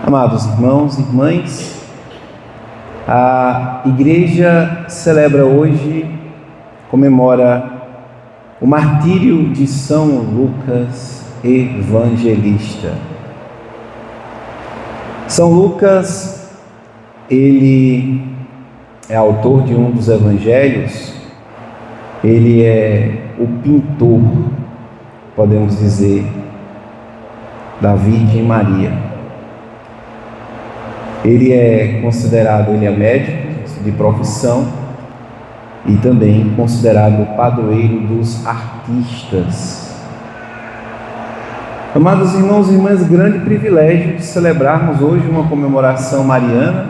Amados irmãos e irmãs, a igreja celebra hoje, comemora o martírio de São Lucas Evangelista. São Lucas, ele é autor de um dos evangelhos, ele é o pintor, podemos dizer, da Virgem Maria. Ele é considerado, ele é médico de profissão e também considerado o padroeiro dos artistas. Amados irmãos e irmãs, grande privilégio de celebrarmos hoje uma comemoração mariana,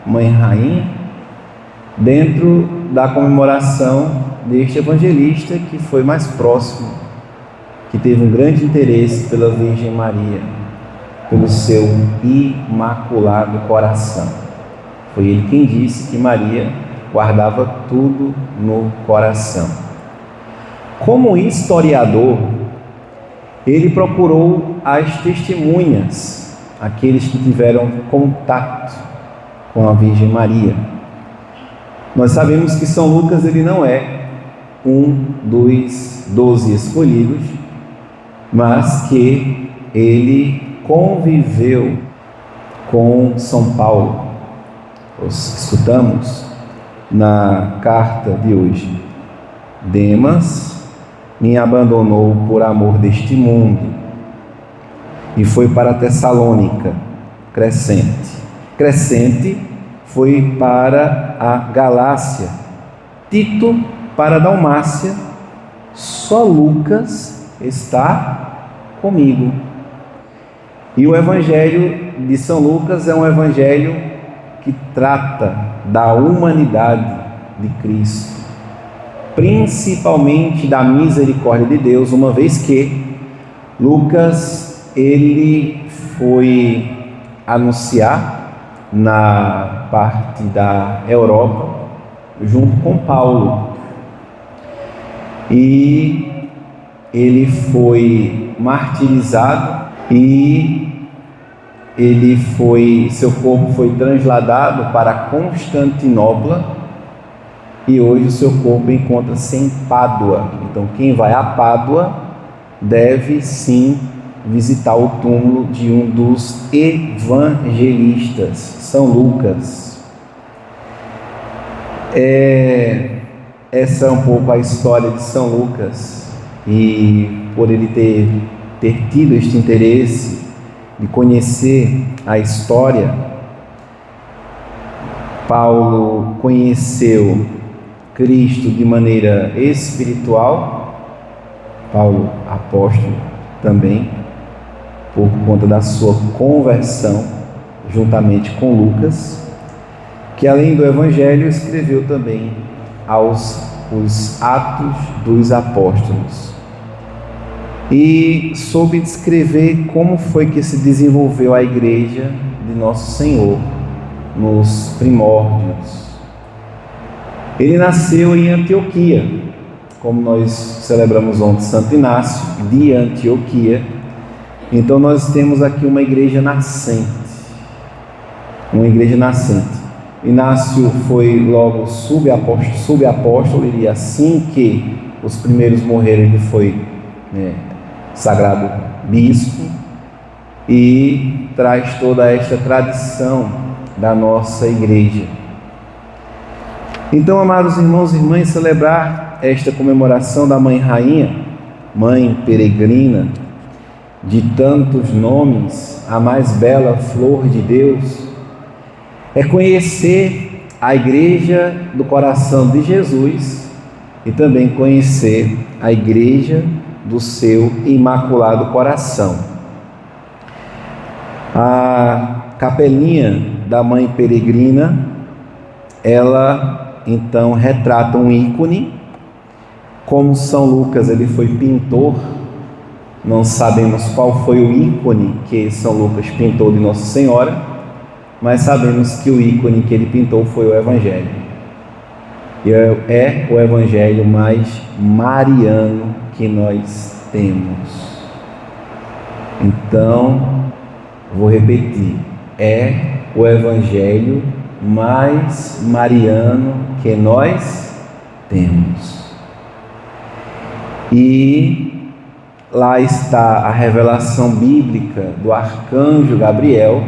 Mãe Rainha, dentro da comemoração deste evangelista que foi mais próximo, que teve um grande interesse pela Virgem Maria, pelo seu imaculado coração. Foi ele quem disse que Maria guardava tudo no coração. Como historiador, ele procurou as testemunhas, aqueles que tiveram contato com a Virgem Maria. Nós sabemos que São Lucas ele não é um dos 12 escolhidos, mas que ele conviveu com São Paulo. Nós escutamos na carta de hoje: Demas me abandonou por amor deste mundo e foi para Tessalônica. Crescente foi para a Galácia, Tito para a Dalmácia, só Lucas está comigo. E o Evangelho de São Lucas é um Evangelho que trata da humanidade de Cristo, principalmente da misericórdia de Deus, uma vez que Lucas ele foi anunciar na parte da Europa junto com Paulo, e ele foi martirizado e seu corpo foi trasladado para Constantinopla, e hoje o seu corpo encontra-se em Pádua. Então quem vai a Pádua deve sim visitar o túmulo de um dos evangelistas, São Lucas. Essa é um pouco a história de São Lucas, e por ele ter tido este interesse de conhecer a história, Paulo conheceu Cristo de maneira espiritual, Paulo apóstolo também, por conta da sua conversão, juntamente com Lucas, que além do Evangelho escreveu também os Atos dos Apóstolos. E soube descrever como foi que se desenvolveu a igreja de Nosso Senhor nos primórdios. Ele nasceu em Antioquia, como nós celebramos ontem Santo Inácio de Antioquia. Então nós temos aqui uma igreja nascente. Inácio foi logo subapóstolo, e assim que os primeiros morreram, ele foi sagrado bispo, e traz toda esta tradição da nossa igreja. Então, amados irmãos e irmãs, celebrar esta comemoração da Mãe Rainha, Mãe Peregrina, de tantos nomes, a mais bela flor de Deus, é conhecer a igreja do coração de Jesus e também conhecer a igreja do seu imaculado coração. A capelinha da Mãe Peregrina, ela então retrata um ícone. Como São Lucas ele foi pintor, não sabemos qual foi o ícone que São Lucas pintou de Nossa Senhora, mas sabemos que o ícone que ele pintou foi o Evangelho. E é o Evangelho mais mariano que nós temos. Então, vou repetir: é o evangelho mais mariano que nós temos. E lá está a revelação bíblica do arcanjo Gabriel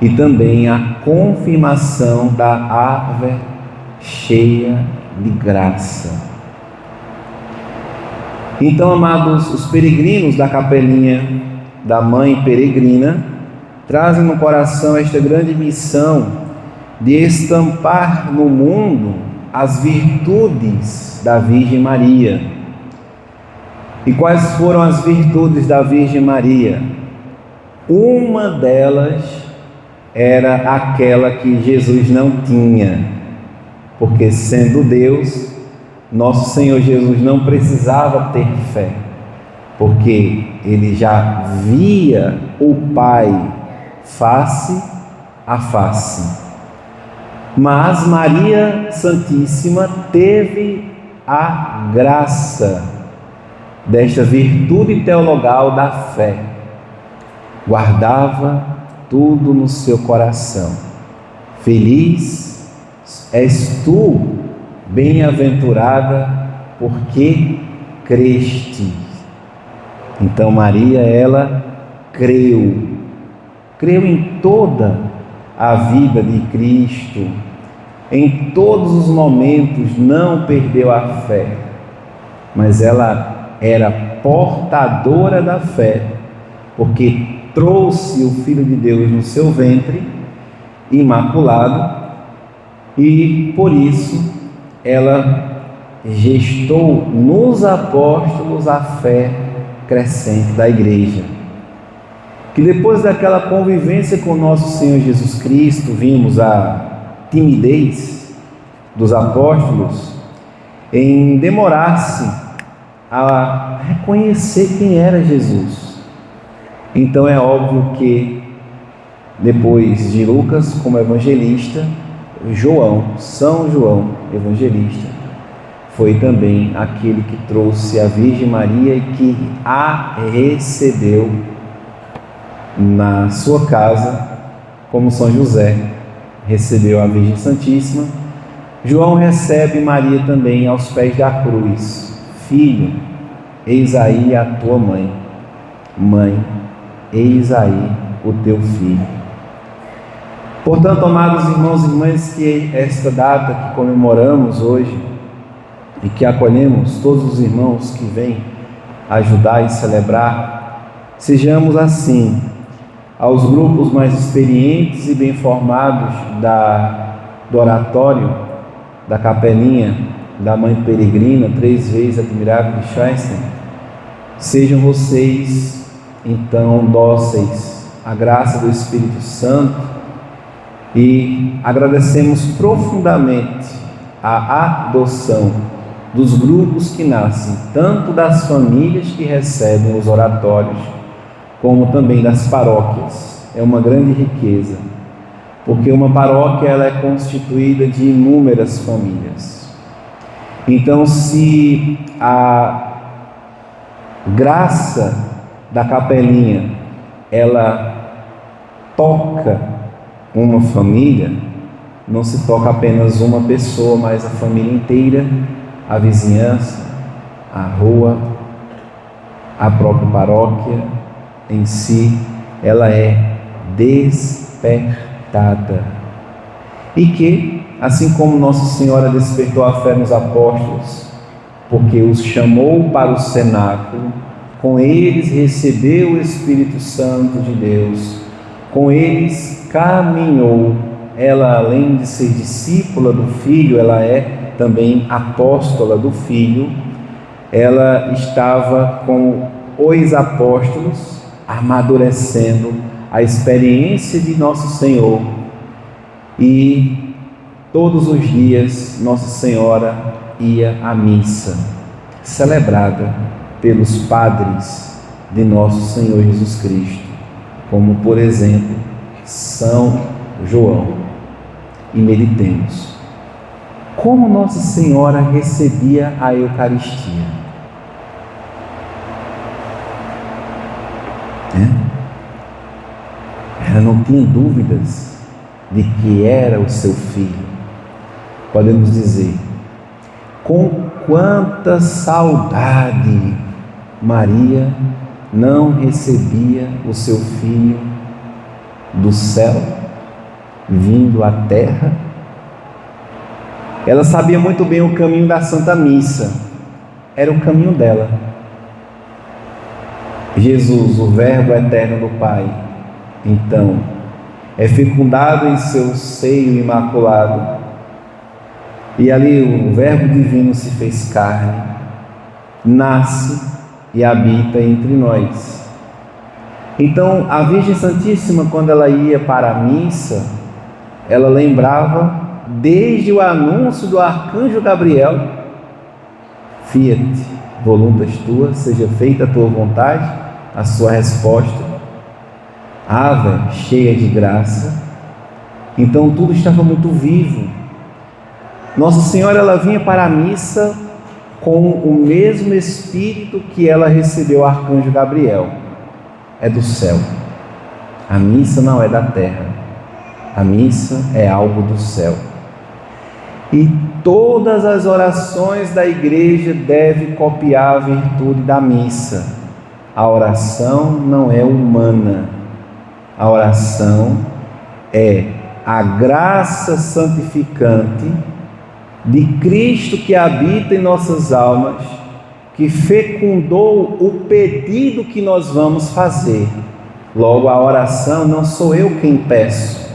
e também a confirmação da ave cheia de graça. Então, amados, os peregrinos da capelinha da Mãe Peregrina trazem no coração esta grande missão de estampar no mundo as virtudes da Virgem Maria. E quais foram as virtudes da Virgem Maria? Uma delas era aquela que Jesus não tinha, porque sendo Deus, nosso Senhor Jesus não precisava ter fé, porque ele já via o Pai face a face. Mas Maria Santíssima teve a graça desta virtude teologal da fé. Guardava tudo no seu coração. Feliz és tu, bem-aventurada, porque creste. Então Maria, ela creu em toda a vida de Cristo, em todos os momentos não perdeu a fé, mas ela era portadora da fé, porque trouxe o Filho de Deus no seu ventre, imaculado, e por isso ela gestou nos apóstolos a fé crescente da igreja. Que depois daquela convivência com nosso Senhor Jesus Cristo, vimos a timidez dos apóstolos em demorar-se a reconhecer quem era Jesus. Então é óbvio que depois de Lucas como evangelista, São João evangelista, foi também aquele que trouxe a Virgem Maria e que a recebeu na sua casa, como São José recebeu a Virgem Santíssima. João recebe Maria também aos pés da cruz. Filho, eis aí a tua mãe. Mãe, eis aí o teu filho. Portanto, amados irmãos e irmãs, que esta data que comemoramos hoje e que acolhemos todos os irmãos que vêm ajudar e celebrar, sejamos assim, aos grupos mais experientes e bem formados do oratório, da capelinha da Mãe Peregrina, 3 vezes admirável de Schweinstein, sejam vocês então dóceis à graça do Espírito Santo. E agradecemos profundamente a adoção dos grupos que nascem, tanto das famílias que recebem os oratórios, como também das paróquias. É uma grande riqueza, porque uma paróquia ela é constituída de inúmeras famílias. Então, se a graça da capelinha ela toca uma família, não se toca apenas uma pessoa, mas a família inteira, a vizinhança, a rua, a própria paróquia em si, ela é despertada. E que, assim como Nossa Senhora despertou a fé nos apóstolos, porque os chamou para o cenáculo, com eles recebeu o Espírito Santo de Deus, com eles caminhou. Ela, além de ser discípula do Filho, ela é também apóstola do Filho. Ela estava com os apóstolos, amadurecendo a experiência de Nosso Senhor. E todos os dias Nossa Senhora ia à missa, celebrada pelos padres de Nosso Senhor Jesus Cristo, como por exemplo São João. E meditemos como Nossa Senhora recebia a Eucaristia. Era ela não tinha dúvidas de que era o seu filho. Podemos dizer, com quanta saudade Maria não recebia o seu filho do céu, vindo à terra. Ela sabia muito bem o caminho da Santa Missa, era o caminho dela. Jesus, o Verbo eterno do Pai, então, é fecundado em seu seio imaculado, e ali o Verbo divino se fez carne, nasce e habita entre nós. Então, a Virgem Santíssima, quando ela ia para a missa, ela lembrava, desde o anúncio do arcanjo Gabriel: Fiat voluntas tua, seja feita a tua vontade. A sua resposta: Ave, cheia de graça. Então tudo estava muito vivo. Nossa Senhora, ela vinha para a missa com o mesmo Espírito que ela recebeu o arcanjo Gabriel. É do céu. A missa não é da terra. A missa é algo do céu. E todas as orações da igreja devem copiar a virtude da missa. A oração não é humana. A oração é a graça santificante de Cristo que habita em nossas almas, que fecundou o pedido que nós vamos fazer. Logo, a oração não sou eu quem peço,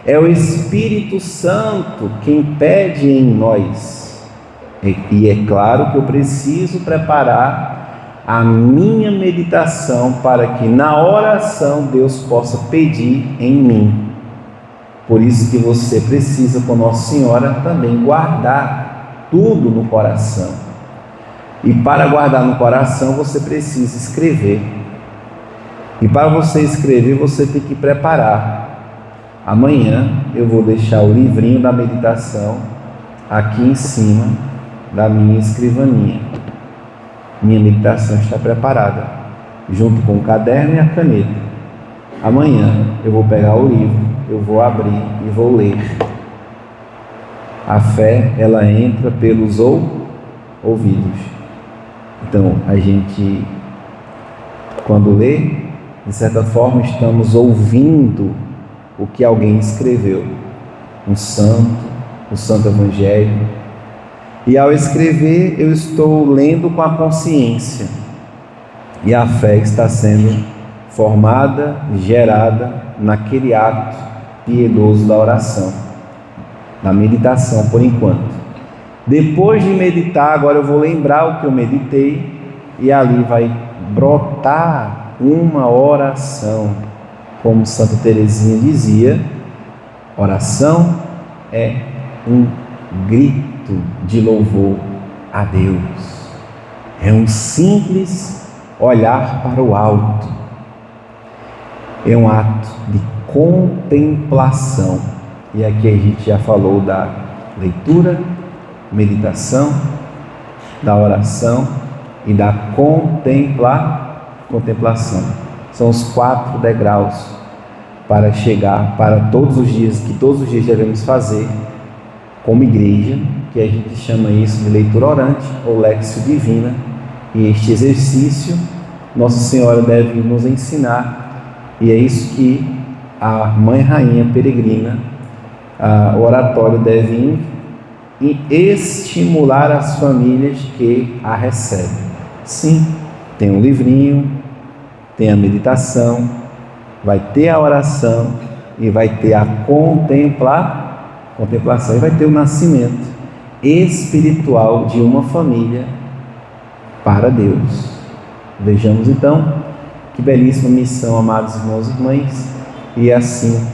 é o Espírito Santo quem pede em nós. E é claro que eu preciso preparar a minha meditação para que na oração Deus possa pedir em mim. Por isso que você precisa, com Nossa Senhora, também guardar tudo no coração. E para guardar no coração, você precisa escrever. E para você escrever, você tem que preparar. Amanhã eu vou deixar o livrinho da meditação aqui em cima da minha escrivaninha. Minha meditação está preparada, junto com o caderno e a caneta. Amanhã eu vou pegar o livro, eu vou abrir e vou ler. A fé, ela entra pelos ouvidos. Então, a gente, quando lê, de certa forma, estamos ouvindo o que alguém escreveu. Um santo, o Santo Evangelho. E ao escrever, eu estou lendo com a consciência. E a fé está sendo formada, gerada naquele ato piedoso da oração, da meditação, por enquanto. Depois de meditar, agora eu vou lembrar o que eu meditei, e ali vai brotar uma oração. Como Santa Teresinha dizia, oração é um grito de louvor a Deus. É um simples olhar para o alto. É um ato de contemplação. E aqui a gente já falou da leitura, meditação, da oração e da contemplação. São os 4 degraus para chegar para todos os dias, que todos os dias devemos fazer como igreja, que a gente chama isso de leitura orante ou Léxio Divina. E este exercício Nossa Senhora deve nos ensinar. E é isso que a Mãe Rainha Peregrina, o oratório deve estimular as famílias que a recebem. Sim, tem um livrinho, tem a meditação, vai ter a oração e vai ter a contemplação e vai ter o nascimento espiritual de uma família para Deus. Vejamos então que belíssima missão, amados irmãos e irmãs, e assim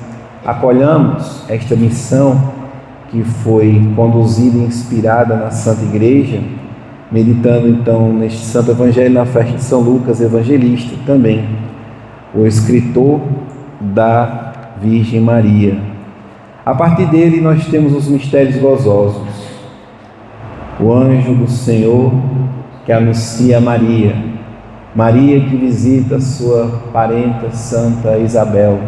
acolhamos esta missão que foi conduzida e inspirada na Santa Igreja, meditando então neste Santo Evangelho na festa de São Lucas Evangelista, também o escritor da Virgem Maria. A partir dele nós temos os mistérios gozosos. O anjo do Senhor que anuncia a Maria, Maria que visita sua parenta Santa Isabel,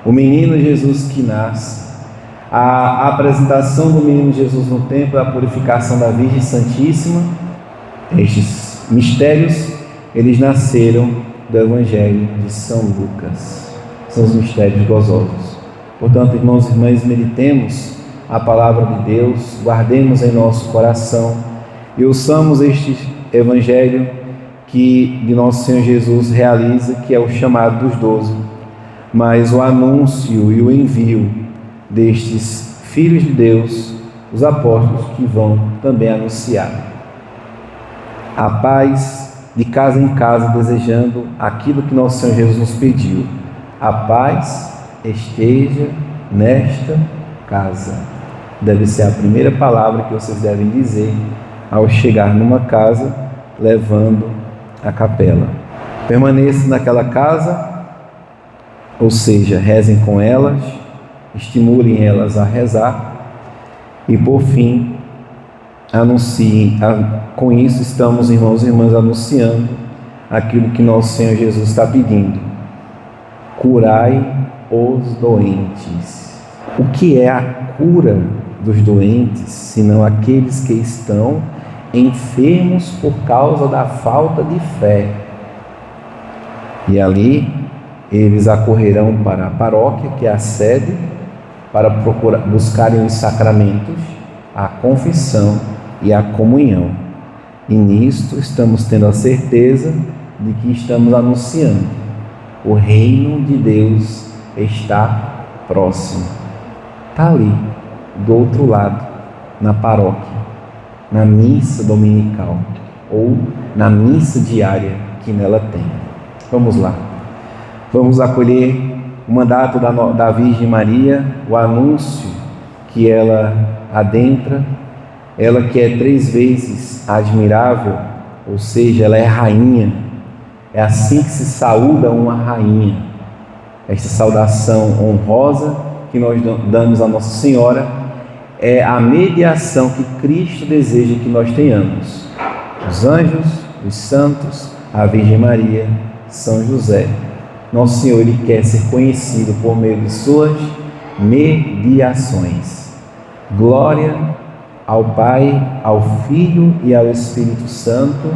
o menino Jesus que nasce, a apresentação do menino Jesus no templo, a purificação da Virgem Santíssima. Estes mistérios, eles nasceram do Evangelho de São Lucas. São os mistérios gozosos. Portanto, irmãos e irmãs, meditemos a palavra de Deus, guardemos em nosso coração e ouçamos este Evangelho que de nosso Senhor Jesus realiza, que é o chamado dos 12, mas o anúncio e o envio destes filhos de Deus, os apóstolos, que vão também anunciar a paz de casa em casa, desejando aquilo que nosso Senhor Jesus nos pediu: a paz esteja nesta casa. Deve ser a primeira palavra que vocês devem dizer ao chegar numa casa, levando a capela. Permaneçam naquela casa, ou seja, rezem com elas, estimulem elas a rezar e, por fim, anunciem. Com isso estamos, irmãos e irmãs, anunciando aquilo que nosso Senhor Jesus está pedindo: curai os doentes. O que é a cura dos doentes, senão aqueles que estão enfermos por causa da falta de fé? E ali eles acorrerão para a paróquia, que é a sede, para buscarem os sacramentos, a confissão e a comunhão. E nisto estamos tendo a certeza de que estamos anunciando: o reino de Deus está próximo. Está ali, do outro lado, na paróquia, na missa dominical ou na missa diária que nela tem. Vamos lá. Vamos acolher o mandato da Virgem Maria, o anúncio que ela adentra, ela que é 3 vezes admirável, ou seja, ela é rainha. É assim que se saúda uma rainha. Esta saudação honrosa que nós damos a Nossa Senhora é a mediação que Cristo deseja que nós tenhamos. Os anjos, os santos, a Virgem Maria, São José. Nosso Senhor, Ele quer ser conhecido por meio de suas mediações. Glória ao Pai, ao Filho e ao Espírito Santo.